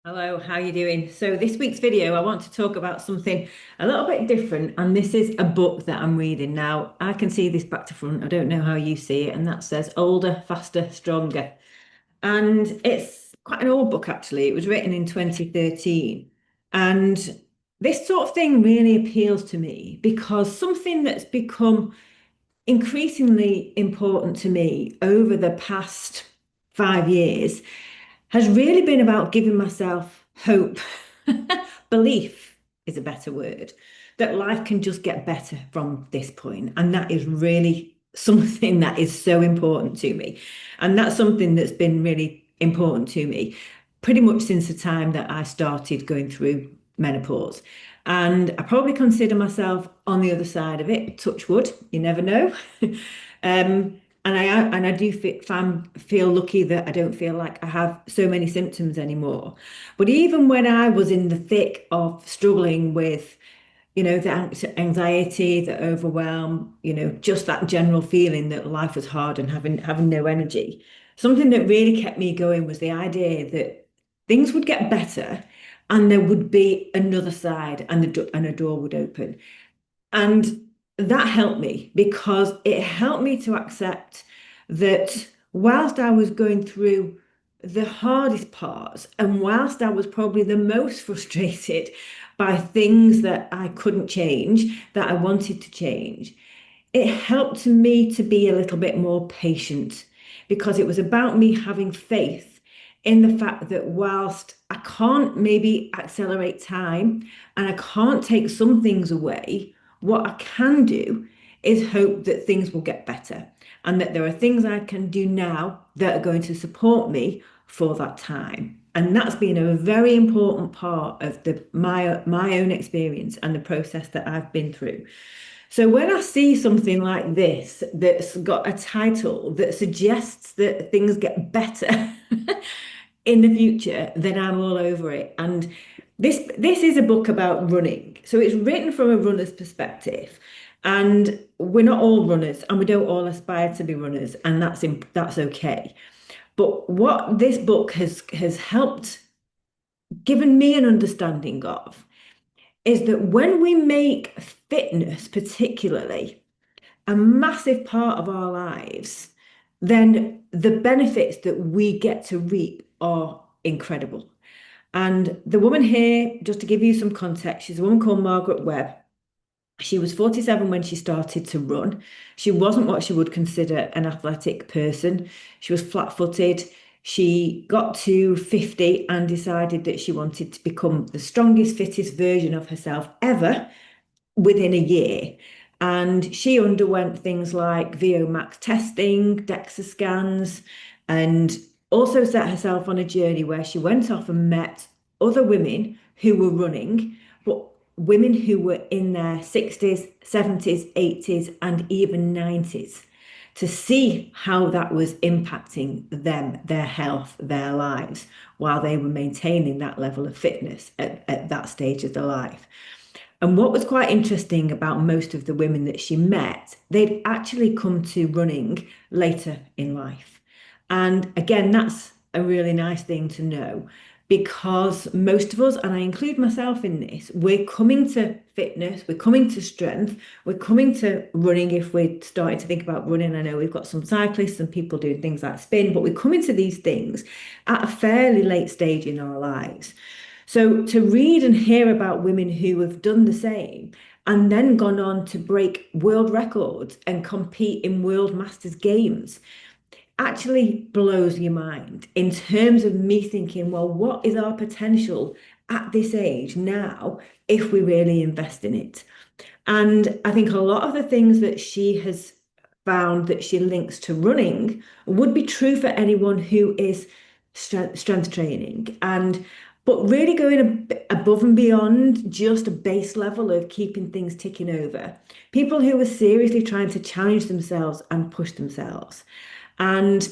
Hello, how are you doing? So this week's video, I want to talk about something a little bit different, and this is a book that I'm reading now. I can see this back to front. I don't know how you see it, and that says Older, Faster, Stronger. And it's quite an old book, actually. It was written in 2013. And this sort of thing really appeals to me because something that's become increasingly important to me over the past 5 years has really been about giving myself hope. Belief is a better word, that life can just get better from this point. And that is really something that is so important to me. And that's something that's been really important to me pretty much since the time that I started going through menopause. And I probably consider myself on the other side of it, touch wood, you never know. And I do feel lucky that I don't feel like I have so many symptoms anymore. But even when I was in the thick of struggling with, the anxiety, the overwhelm, just that general feeling that life was hard and having no energy, something that really kept me going was the idea that things would get better and there would be another side and and a door would open. And that helped me because it helped me to accept that whilst I was going through the hardest parts and whilst I was probably the most frustrated by things that I couldn't change, that I wanted to change, it helped me to be a little bit more patient because it was about me having faith in the fact that whilst I can't maybe accelerate time and I can't take some things away, what I can do is hope that things will get better and that there are things I can do now that are going to support me for that time. And that's been a very important part of my own experience and the process that I've been through. So when I see something like this that's got a title that suggests that things get better in the future, then I'm all over it. And this is a book about running. So it's written from a runner's perspective. And we're not all runners and we don't all aspire to be runners, and that's okay. But what this book has helped given me an understanding of is that when we make fitness particularly a massive part of our lives, then the benefits that we get to reap are incredible. And the woman here, just to give you some context, she's a woman called Margaret Webb. She was 47 when she started to run. She wasn't what she would consider an athletic person. She was flat-footed. She got to 50 and decided that she wanted to become the strongest, fittest version of herself ever within a year. And she underwent things like VO max testing, DEXA scans, and also set herself on a journey where she went off and met other women who were running, but women who were in their 60s, 70s, 80s, and even 90s to see how that was impacting them, their health, their lives, while they were maintaining that level of fitness at that stage of their life. And what was quite interesting about most of the women that she met, they'd actually come to running later in life. And again, that's a really nice thing to know because most of us, and I include myself in this, we're coming to fitness, we're coming to strength, we're coming to running if we're starting to think about running. I know we've got some cyclists and people doing things like spin, but we're coming to these things at a fairly late stage in our lives. So to read and hear about women who have done the same and then gone on to break world records and compete in World Masters Games actually blows your mind in terms of me thinking, well, what is our potential at this age now if we really invest in it? And I think a lot of the things that she has found that she links to running would be true for anyone who is strength training. And but really going above and beyond just a base level of keeping things ticking over. People who are seriously trying to challenge themselves and push themselves. And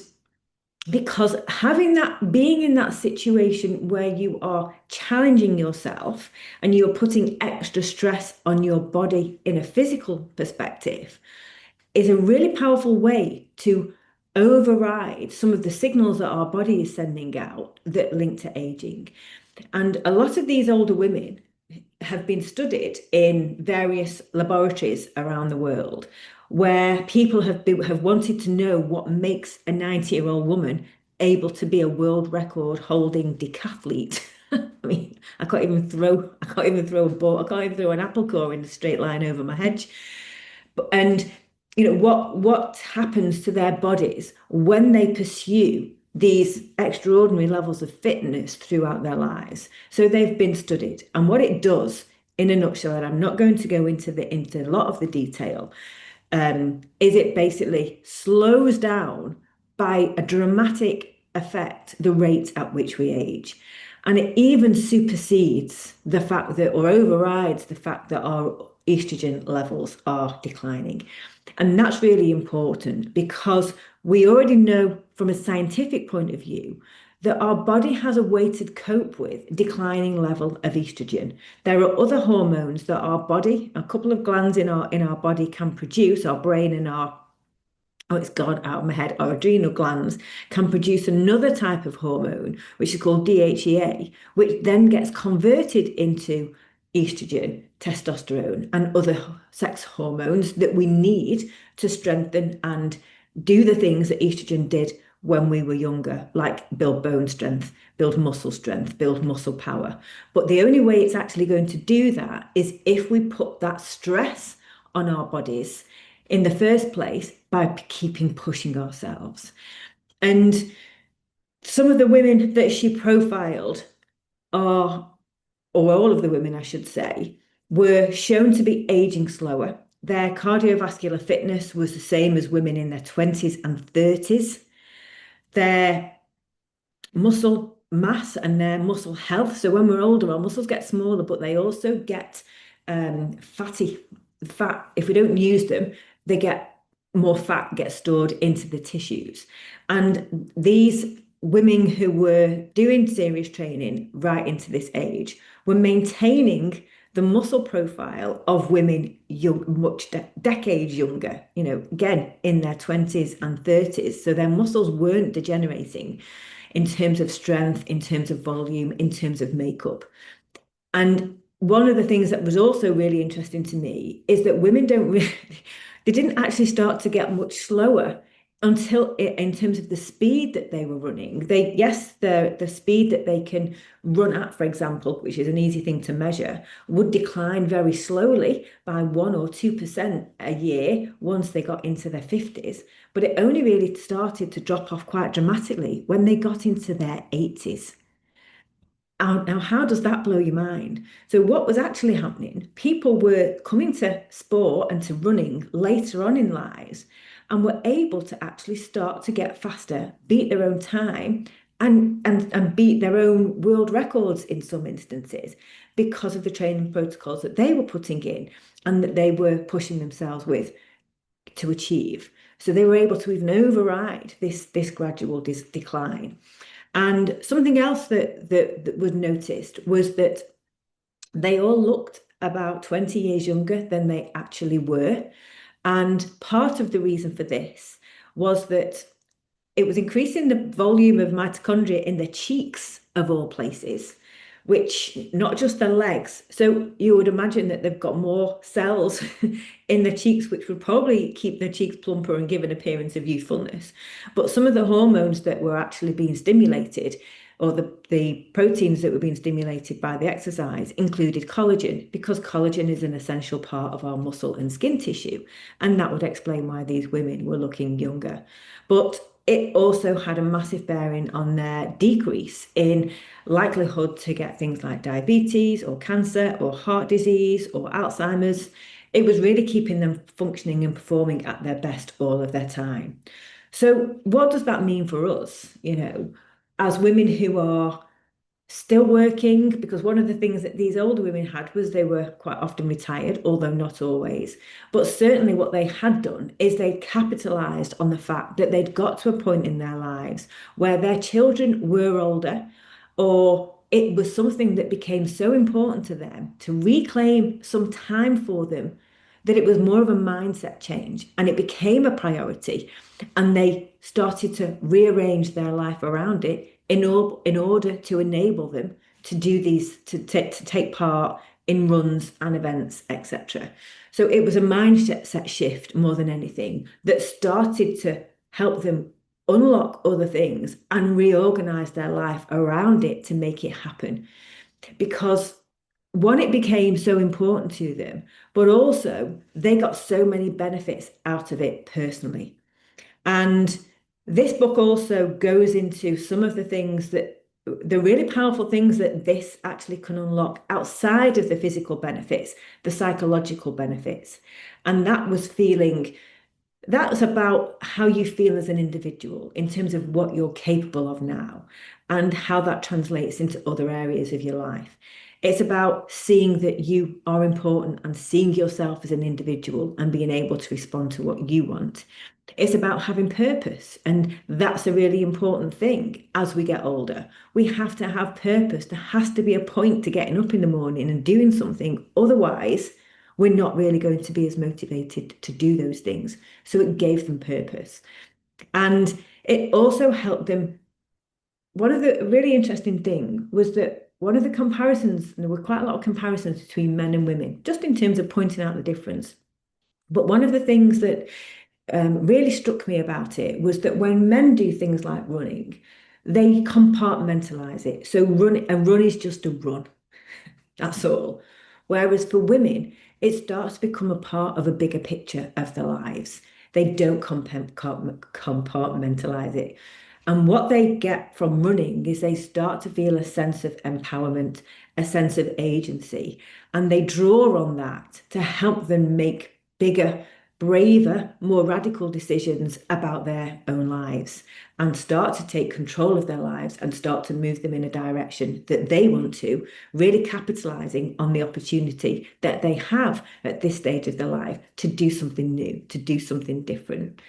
because having that, being in that situation where you are challenging yourself and you're putting extra stress on your body in a physical perspective is a really powerful way to override some of the signals that our body is sending out that link to aging. And a lot of these older women have been studied in various laboratories around the world where people have wanted to know what makes a 90-year-old woman able to be a world record holding decathlete. I mean, I can't even throw a ball, I can't even throw an apple core in a straight line over my hedge. And what happens to their bodies when they pursue these extraordinary levels of fitness throughout their lives. So they've been studied, and what it does in a nutshell, and I'm not going to go into a lot of the detail, is it basically slows down by a dramatic effect the rate at which we age. And it even supersedes the fact that, or overrides the fact that our estrogen levels are declining. And that's really important because we already know from a scientific point of view that our body has a way to cope with declining level of estrogen. There are other hormones that our body, a couple of glands in our body can produce, our brain and our oh, it's gone out of my head, our adrenal glands can produce another type of hormone, which is called DHEA, which then gets converted into estrogen, testosterone, and other sex hormones that we need to strengthen and do the things that estrogen did when we were younger, like build bone strength, build muscle strength, build muscle power. But the only way it's actually going to do that is if we put that stress on our bodies in the first place by keeping pushing ourselves. And some of the women that she profiled are, or all of the women, I should say, were shown to be aging slower. Their cardiovascular fitness was the same as women in their 20s and 30s. Their muscle mass and their muscle health. So when we're older, our muscles get smaller, but they also get fatty fat. If we don't use them, they get more fat gets stored into the tissues. And these women who were doing serious training right into this age were maintaining the muscle profile of women young, decades younger, again in their 20s and 30s. So their muscles weren't degenerating in terms of strength, in terms of volume, in terms of makeup. And one of the things that was also really interesting to me is that women don't really, they didn't actually start to get much slower until in terms of the speed that they were running. Yes, the speed that they can run at, for example, which is an easy thing to measure, would decline very slowly by 1 or 2% a year once they got into their 50s. But it only really started to drop off quite dramatically when they got into their 80s. Now, how does that blow your mind? So, what was actually happening? People were coming to sport and to running later on in lives and were able to actually start to get faster, beat their own time, and beat their own world records in some instances because of the training protocols that they were putting in and that they were pushing themselves with to achieve. So they were able to even override this gradual decline. And something else that was noticed was that they all looked about 20 years younger than they actually were. And part of the reason for this was that it was increasing the volume of mitochondria in the cheeks of all places, which not just the legs. So you would imagine that they've got more cells in the cheeks, which would probably keep their cheeks plumper and give an appearance of youthfulness. But some of the hormones that were actually being stimulated, or the proteins that were being stimulated by the exercise, included collagen, because collagen is an essential part of our muscle and skin tissue. And that would explain why these women were looking younger. But it also had a massive bearing on their decrease in likelihood to get things like diabetes or cancer or heart disease or Alzheimer's. It was really keeping them functioning and performing at their best all of their time. So, what does that mean for us, as women who are still working? Because one of the things that these older women had was they were quite often retired, although not always. But certainly what they had done is they capitalized on the fact that they'd got to a point in their lives where their children were older, or it was something that became so important to them to reclaim some time for them that it was more of a mindset change and it became a priority. And they started to rearrange their life around it in order to enable them to do these, to take part in runs and events, etc. So it was a mindset shift more than anything that started to help them unlock other things and reorganize their life around it to make it happen. Because one, it became so important to them, but also they got so many benefits out of it personally. And this book also goes into some of the things that the really powerful things that this actually can unlock outside of the physical benefits, the psychological benefits. And that's about how you feel as an individual in terms of what you're capable of now and how that translates into other areas of your life. It's about seeing that you are important and seeing yourself as an individual and being able to respond to what you want. It's about having purpose. And that's a really important thing as we get older. We have to have purpose. There has to be a point to getting up in the morning and doing something. Otherwise, we're not really going to be as motivated to do those things. So it gave them purpose. And it also helped them. One of the really interesting thing was that one of the comparisons, and there were quite a lot of comparisons between men and women, just in terms of pointing out the difference. But one of the things that really struck me about it was that when men do things like running, they compartmentalize it. So a run is just a run. That's all. Whereas for women, it starts to become a part of a bigger picture of their lives. They don't compartmentalize it. And what they get from running is they start to feel a sense of empowerment, a sense of agency, and they draw on that to help them make bigger, braver, more radical decisions about their own lives and start to take control of their lives and start to move them in a direction that they want to, really capitalizing on the opportunity that they have at this stage of their life to do something new, to do something different.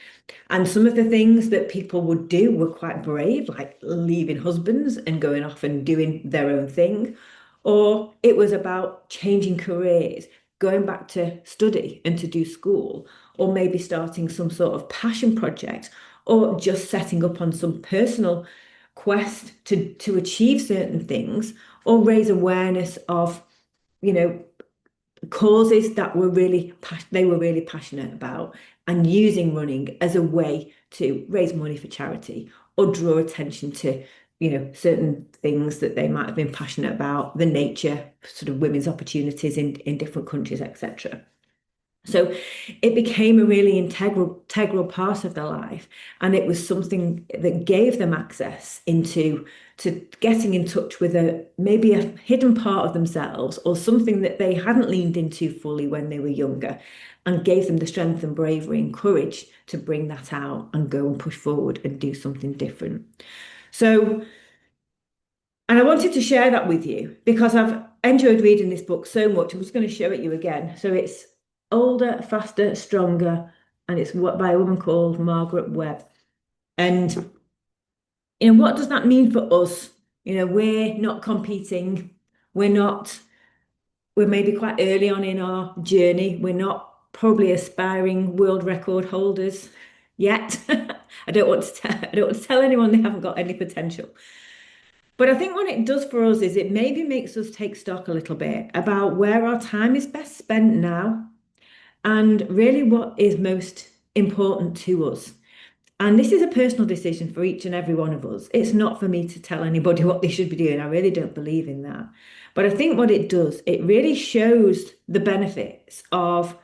And some of the things that people would do were quite brave, like leaving husbands and going off and doing their own thing. Or it was about changing careers, going back to study and to do school, or maybe starting some sort of passion project, or just setting up on some personal quest to achieve certain things, or raise awareness of, you know, causes that they were really passionate about, and using running as a way to raise money for charity or draw attention to, certain things that they might have been passionate about, the nature, sort of women's opportunities in different countries, etc. So it became a really integral part of their life, and it was something that gave them access into to getting in touch with maybe a hidden part of themselves or something that they hadn't leaned into fully when they were younger, and gave them the strength and bravery and courage to bring that out and go and push forward and do something different. So, and I wanted to share that with you because I've enjoyed reading this book so much. I'm just going to show it you again. So it's Older, Faster, Stronger, and it's by a woman called Margaret Webb. And what does that mean for us? We're not competing. We're maybe quite early on in our journey. We're not probably aspiring world record holders yet. I don't want to tell anyone they haven't got any potential. But I think what it does for us is it maybe makes us take stock a little bit about where our time is best spent now and really what is most important to us. And this is a personal decision for each and every one of us. It's not for me to tell anybody what they should be doing. I really don't believe in that. But I think what it does, it really shows the benefits of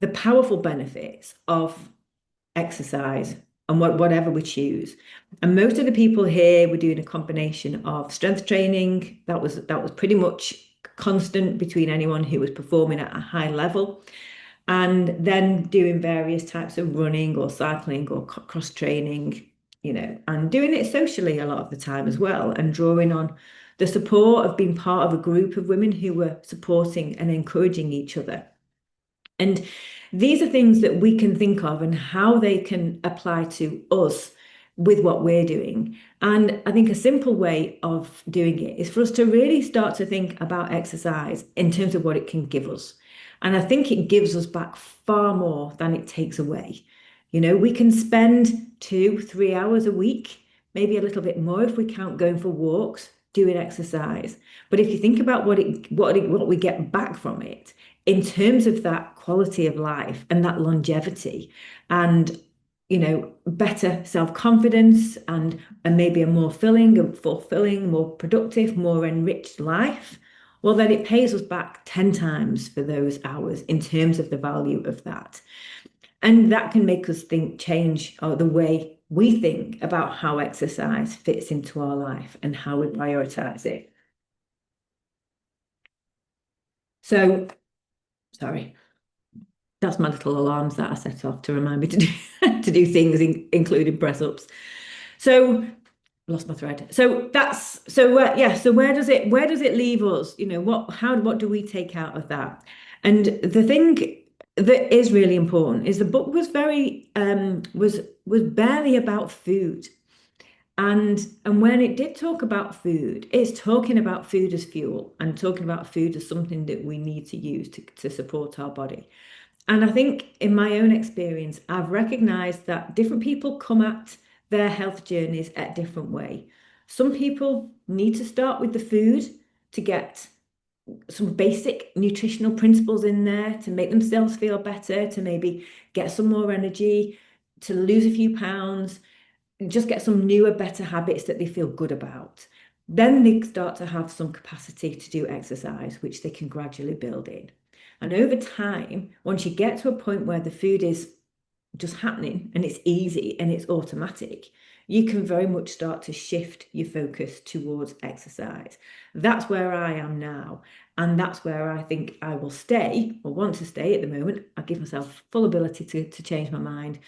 the powerful benefits of exercise and whatever we choose. And most of the people here were doing a combination of strength training. That was pretty much constant between anyone who was performing at a high level, and then doing various types of running or cycling or cross training, and doing it socially a lot of the time as well, and drawing on the support of being part of a group of women who were supporting and encouraging each other. And these are things that we can think of and how they can apply to us with what we're doing. And I think a simple way of doing it is for us to really start to think about exercise in terms of what it can give us. And I think it gives us back far more than it takes away. We can spend 2-3 hours a week, maybe a little bit more if we count going for walks, doing exercise. But if you think about what we get back from it in terms of that quality of life and that longevity and better self-confidence and maybe a more filling and fulfilling, more productive, more enriched life, well, then it pays us back 10 times for those hours in terms of the value of that. And that can make us change the way we think about how exercise fits into our life and how we prioritize it. So, sorry, that's my little alarms that I set off to remind me to do to do things, including press ups. So, lost my thread. So that's yeah. So where does it leave us? What do we take out of that? And the thing that is really important is the book was very was barely about food. And when it did talk about food, it's talking about food as fuel and talking about food as something that we need to use to support our body. And I think in my own experience, I've recognized that different people come at their health journeys at different way. Some people need to start with the food to get some basic nutritional principles in there to make themselves feel better, to maybe get some more energy, to lose a few pounds, just get some newer, better habits that they feel good about. Then they start to have some capacity to do exercise, which they can gradually build in. And over time, once you get to a point where the food is just happening and it's easy and it's automatic, you can very much start to shift your focus towards exercise. That's where I am now. And that's where I think I will stay or want to stay at the moment. I give myself full ability to change my mind,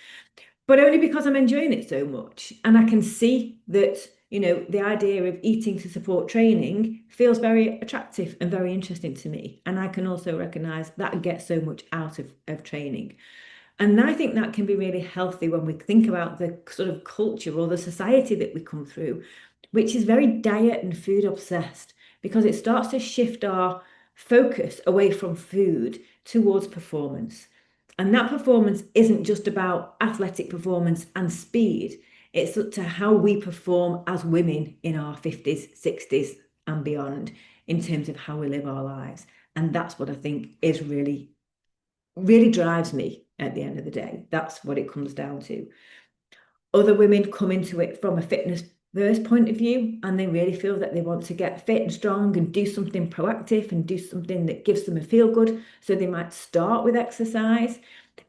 but only because I'm enjoying it so much. And I can see that, the idea of eating to support training feels very attractive and very interesting to me. And I can also recognize that I get so much out of training. And I think that can be really healthy when we think about the sort of culture or the society that we come through, which is very diet and food obsessed, because it starts to shift our focus away from food towards performance. And that performance isn't just about athletic performance and speed. It's up to how we perform as women in our 50s, 60s, and beyond in terms of how we live our lives. And that's what I think is really, really drives me at the end of the day. That's what it comes down to. Other women come into it from a fitness first point of view, and they really feel that they want to get fit and strong and do something proactive and do something that gives them a feel good. So they might start with exercise.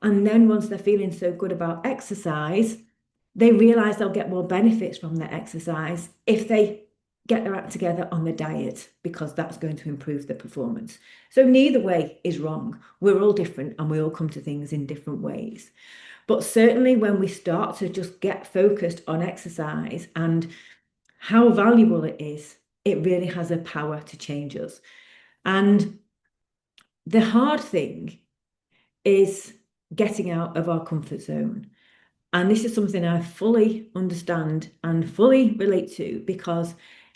And then once they're feeling so good about exercise, they realize they'll get more benefits from their exercise if they get their act together on the diet, because that's going to improve the performance. So neither way is wrong. We're all different and we all come to things in different ways. But certainly when we start to just get focused on exercise and how valuable it is, it really has a power to change us. And the hard thing is getting out of our comfort zone. And this is something I fully understand and fully relate to, because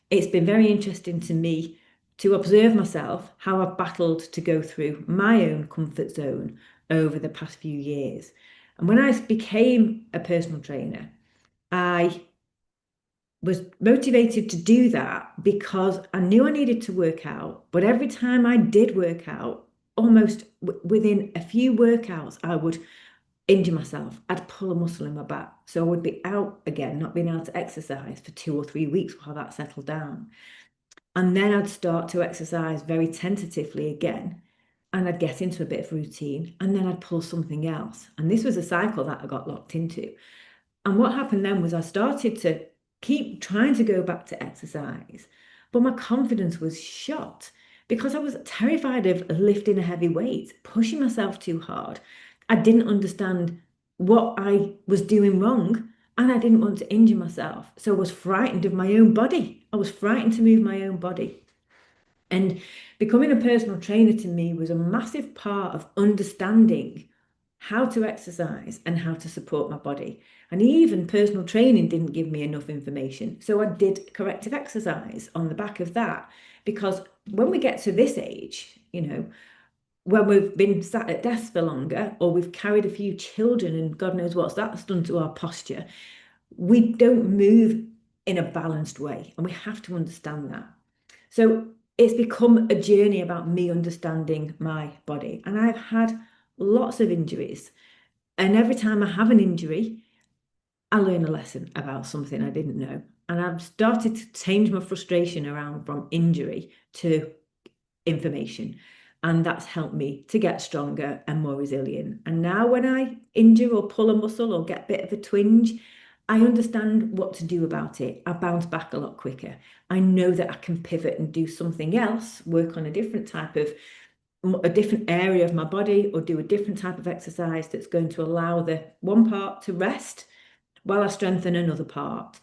it's been very interesting to me to observe myself, how I've battled to go through my own comfort zone over the past few years. And when I became a personal trainer, I was motivated to do that because I knew I needed to work out. But every time I did work out, almost within a few workouts, I would injure myself. I'd pull a muscle in my back. So I would be out again, not being able to exercise for 2 or 3 weeks while that settled down. And then I'd start to exercise very tentatively again. And I'd get into a bit of routine and then I'd pull something else. And this was a cycle that I got locked into. And what happened then was I started to keep trying to go back to exercise, but my confidence was shot because I was terrified of lifting a heavy weight, pushing myself too hard. I didn't understand what I was doing wrong and I didn't want to injure myself. So I was frightened of my own body. I was frightened to move my own body. And becoming a personal trainer to me was a massive part of understanding how to exercise and how to support my body. And even personal training didn't give me enough information. So I did corrective exercise on the back of that. Because when we get to this age, when we've been sat at desks for longer, or we've carried a few children and God knows what's that's done to our posture, we don't move in a balanced way. And we have to understand that. So it's become a journey about me understanding my body. And I've had lots of injuries. And every time I have an injury, I learn a lesson about something I didn't know. And I've started to change my frustration around from injury to information. And that's helped me to get stronger and more resilient. And now when I injure or pull a muscle or get a bit of a twinge, I understand what to do about it. I bounce back a lot quicker. I know that I can pivot and do something else, work on a different type of a different area of my body or do a different type of exercise that's going to allow the one part to rest while I strengthen another part.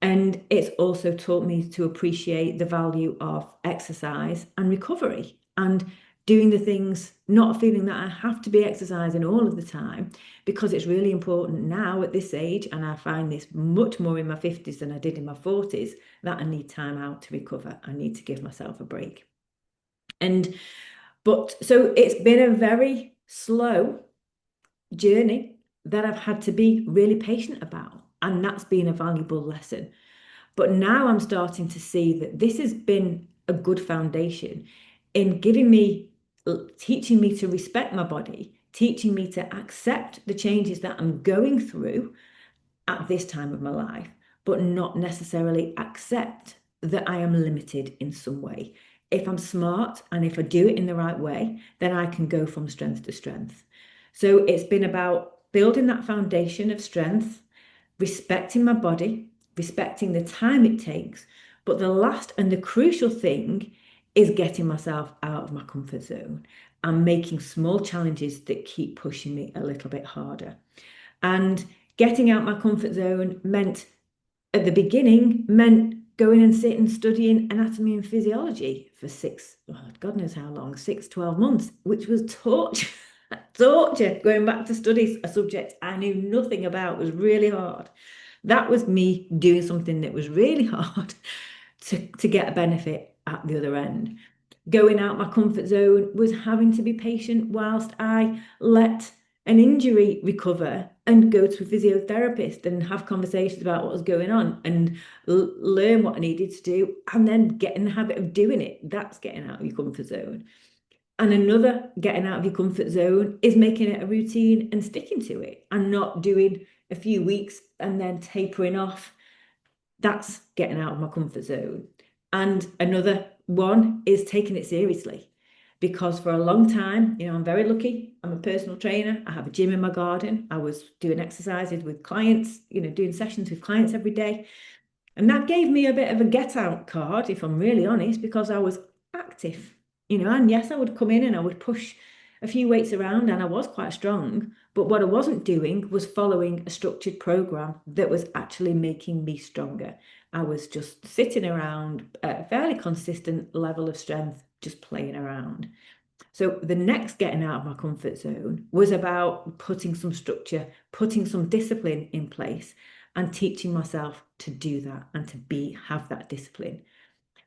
And it's also taught me to appreciate the value of exercise and recovery and doing the things, not feeling that I have to be exercising all of the time, because it's really important now at this age, and I find this much more in my 50s than I did in my 40s, that I need time out to recover. I need to give myself a break. But so it's been a very slow journey that I've had to be really patient about. And that's been a valuable lesson. But now I'm starting to see that this has been a good foundation in giving me, teaching me to respect my body, teaching me to accept the changes that I'm going through at this time of my life, but not necessarily accept that I am limited in some way. If I'm smart and if I do it in the right way, then I can go from strength to strength. So it's been about building that foundation of strength, respecting my body, respecting the time it takes. But the last and the crucial thing is getting myself out of my comfort zone and making small challenges that keep pushing me a little bit harder. And getting out my comfort zone meant, at the beginning, meant going and sitting studying anatomy and physiology for God knows how long, 12 months, which was torture. Torture. Going back to study a subject I knew nothing about was really hard. That was me doing something that was really hard to get a benefit at the other end. Going out my comfort zone was having to be patient whilst I let an injury recover and go to a physiotherapist and have conversations about what was going on and learn what I needed to do and then get in the habit of doing it. That's getting out of your comfort zone. And another getting out of your comfort zone is making it a routine and sticking to it and not doing a few weeks and then tapering off. That's getting out of my comfort zone. And another one is taking it seriously. Because for a long time, I'm very lucky. I'm a personal trainer. I have a gym in my garden. I was doing exercises with clients, doing sessions with clients every day. And that gave me a bit of a get out card, if I'm really honest, because I was active, and yes, I would come in and I would push a few weights around and I was quite strong. But what I wasn't doing was following a structured program that was actually making me stronger. I was just sitting around at a fairly consistent level of strength, just playing around. So the next getting out of my comfort zone was about putting some structure, putting some discipline in place and teaching myself to do that and to have that discipline.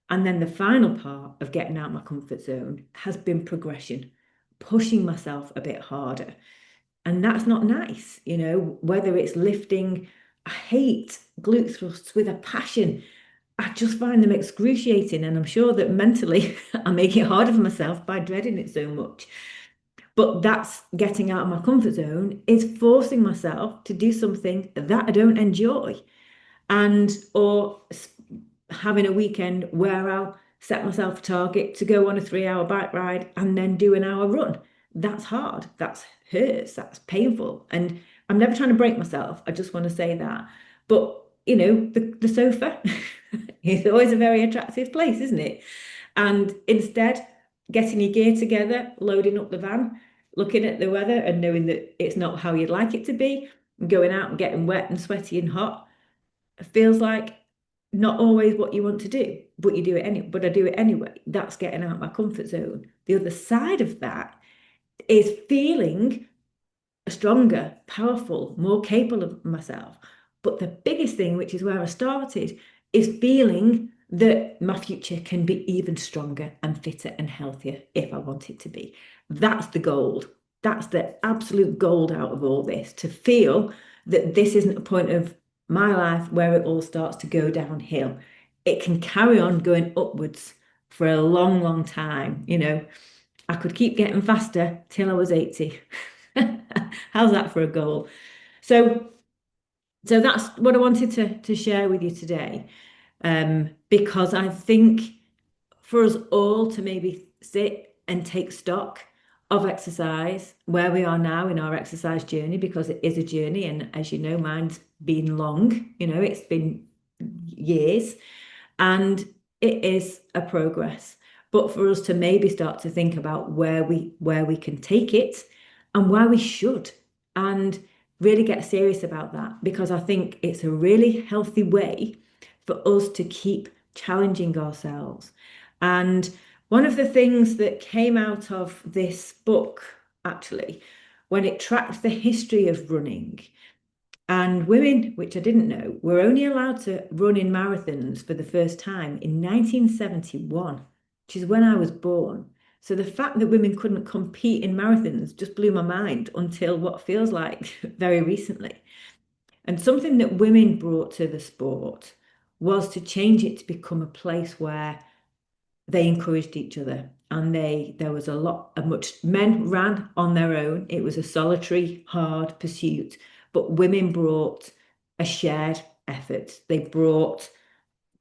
And then the final part of getting out of my comfort zone has been progression, pushing myself a bit harder. And that's not nice, whether it's lifting. I hate glute thrusts with a passion. I just find them excruciating. And I'm sure that mentally I make it harder for myself by dreading it so much. But that's getting out of my comfort zone, is forcing myself to do something that I don't enjoy. Or having a weekend where I'll set myself a target to go on a 3-hour bike ride and then do an hour run. That's hard. That hurts. That's painful. And I'm never trying to break myself. I just want to say that. But, the sofa is always a very attractive place, isn't it? And instead, getting your gear together, loading up the van, looking at the weather and knowing that it's not how you'd like it to be, going out and getting wet and sweaty and hot, feels like not always what you want to do, but you do it anyway. But I do it anyway. That's getting out of my comfort zone. The other side of that is feeling stronger, powerful, more capable of myself. But the biggest thing, which is where I started, is feeling that my future can be even stronger and fitter and healthier if I want it to be. That's the gold. That's the absolute gold out of all this, to feel that this isn't a point of my life where it all starts to go downhill. It can carry on going upwards for a long, long time. I could keep getting faster till I was 80. How's that for a goal? So, so that's what I wanted to share with you today, because I think for us all to maybe sit and take stock of exercise, where we are now in our exercise journey, because it is a journey. And as you know, mine's been long, it's been years, and it is a progress. But for us to maybe start to think about where we can take it and where we should, and really get serious about that, because I think it's a really healthy way for us to keep challenging ourselves. And one of the things that came out of this book, actually, when it tracked the history of running, and women, which I didn't know, were only allowed to run in marathons for the first time in 1971, which is when I was born. So the fact that women couldn't compete in marathons just blew my mind until what feels like very recently. And something that women brought to the sport was to change it to become a place where they encouraged each other. And there was a lot of much men ran on their own. It was a solitary, hard pursuit, but women brought a shared effort. They brought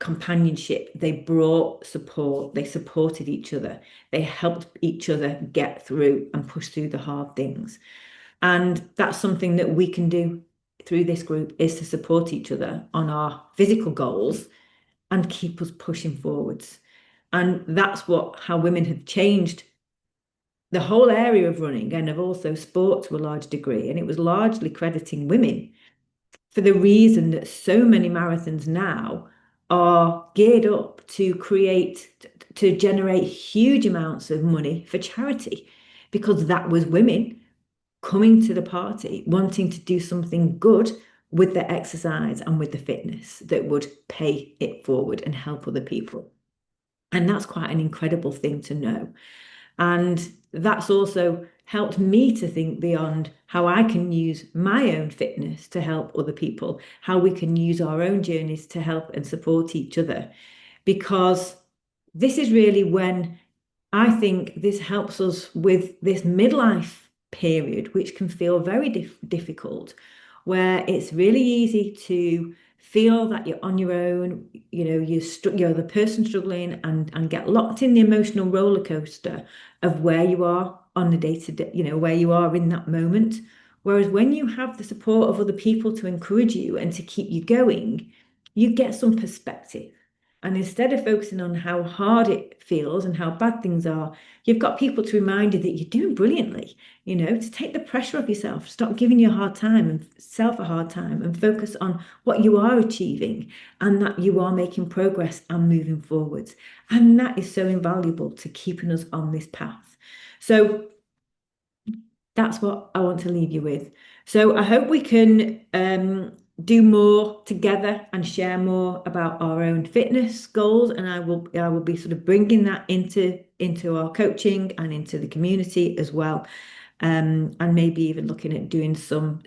companionship. They brought support. They supported each other. They helped each other get through and push through the hard things. And that's something that we can do through this group, is to support each other on our physical goals and keep us pushing forwards. And that's how women have changed the whole area of running, and of also sport to a large degree. And it was largely crediting women for the reason that so many marathons now are geared up to generate huge amounts of money for charity, because that was women coming to the party, wanting to do something good with the exercise and with the fitness that would pay it forward and help other people. And that's quite an incredible thing to know. And that's also helped me to think beyond how I can use my own fitness to help other people, how we can use our own journeys to help and support each other. Because this is really when I think this helps us with this midlife period, which can feel very difficult, where it's really easy to feel that you're on your own, you're the person struggling, and get locked in the emotional roller coaster of where you are on the day to day, where you are in that moment. Whereas when you have the support of other people to encourage you and to keep you going, you get some perspective. And instead of focusing on how hard it feels and how bad things are, you've got people to remind you that you're doing brilliantly, to take the pressure off yourself, stop giving you a hard time and self a hard time, and focus on what you are achieving and that you are making progress and moving forwards. And that is so invaluable to keeping us on this path. So that's what I want to leave you with. So I hope we can do more together and share more about our own fitness goals. And I will be sort of bringing that into our coaching and into the community as well. And maybe even looking at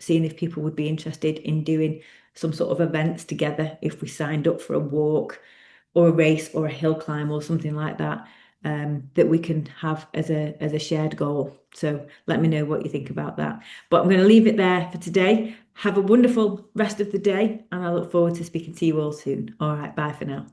seeing if people would be interested in doing some sort of events together, if we signed up for a walk or a race or a hill climb or something like that, that we can have as a shared goal. So let me know what you think about that. But I'm going to leave it there for today. Have a wonderful rest of the day, and I look forward to speaking to you all soon. All right, bye for now.